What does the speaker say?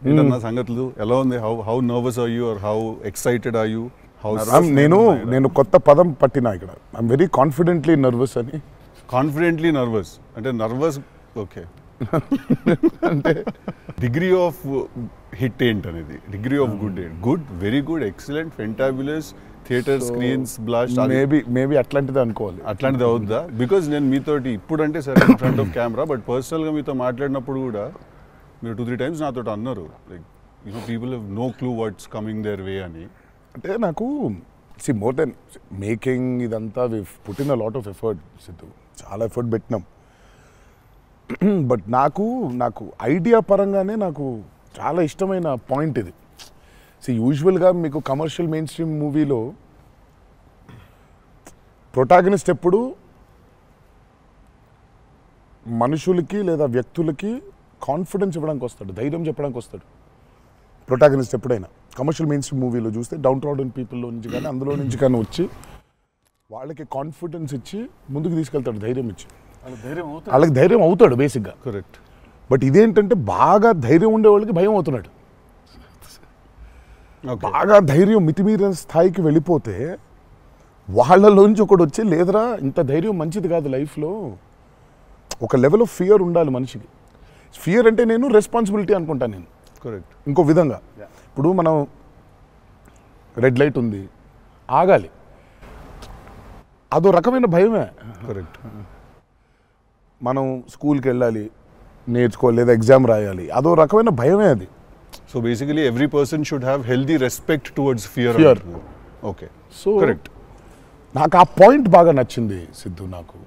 ఏంటన్నా సంగతులు ఎలా ఉంది? How nervous are you or how excited are you? నేను కొత్త పదం పట్టినా ఇక్కడ. ఐఎమ్ వెరీ కాన్ఫిడెంట్లీ నర్వస్ అని. కాన్ఫిడెంట్లీ నర్వస్ అంటే నర్వస్ ఓకే. అంటే డిగ్రీ ఆఫ్ హిట్ ఏంటనేది, డిగ్రీ ఆఫ్ గుడ్ ఏంటి? Good, very good, excellent, fantabulous, theatre screens blast, maybe అట్లాంటిది అనుకోవాలి. అట్లాంటిది అవుద్దా? బికాజ్ నేను మీతోటి ఇప్పుడంటే సరే in front of camera, but పర్సనల్గా మీతో మాట్లాడినప్పుడు కూడా మీరు 2-3 times నాతో అన్నారు like people have no clue what's coming their way అని. అంటే నాకు మోర్ దెన్ మేకింగ్ ఇదంతా we put in a lot of effort Siddhu, చాలా ఎఫర్ట్ పెట్టినాం. బట్ నాకు ఐడియా పరంగానే నాకు చాలా ఇష్టమైన పాయింట్ ఇది. యూజువల్గా మీకు కమర్షియల్ మెయిన్ స్ట్రీమ్ మూవీలో ప్రొటాగనిస్ట్ ఎప్పుడు మనుషులకి లేదా వ్యక్తులకి కాన్ఫిడెన్స్ ఇవ్వడానికి వస్తాడు, ధైర్యం చెప్పడానికి వస్తాడు ప్రొటాగనిస్ట్ ఎప్పుడైనా. కమర్షియల్ మెయిన్ స్ట్రీమ్ మూవీలో చూస్తే డౌన్ ట్రాడన్ పీపుల్లో నుంచి కానీ అందులో నుంచి కానీ వచ్చి వాళ్ళకి కాన్ఫిడెన్స్ ఇచ్చి ముందుకు తీసుకెళ్తాడు, ధైర్యం ఇచ్చి. వాళ్ళకి ధైర్యం అవుతాడు బేసిక్గా. కరెక్ట్. బట్ ఇదేంటంటే బాగా ధైర్యం ఉండే వాళ్ళకి భయం అవుతున్నాడు. బాగా ధైర్యం మితిమీరిన స్థాయికి వెళ్ళిపోతే వాళ్ళలోంచి ఒకడు వచ్చి లేదురా ఇంత ధైర్యం మంచిది కాదు లైఫ్లో, ఒక లెవెల్ ఆఫ్ ఫియర్ ఉండాలి మనిషికి. ఫియర్ అంటే నేను రెస్పాన్సిబిలిటీ అనుకుంటాను నేను. కరెక్ట్. ఇంకో విధంగా ఇప్పుడు మనం రెడ్ లైట్ ఉంది, ఆగాలి, అదో రకమైన భయమే. కరెక్ట్. మనం స్కూల్కి వెళ్ళాలి, నేర్చుకోవాలి, లేదా ఎగ్జామ్ రాయాలి, అదో రకమైన భయమే అది. So basically every person should have healthy respect towards fear. Okay. So correct. నాకు ఆ పాయింట్ బాగా నచ్చింది సిద్ధు నాకు.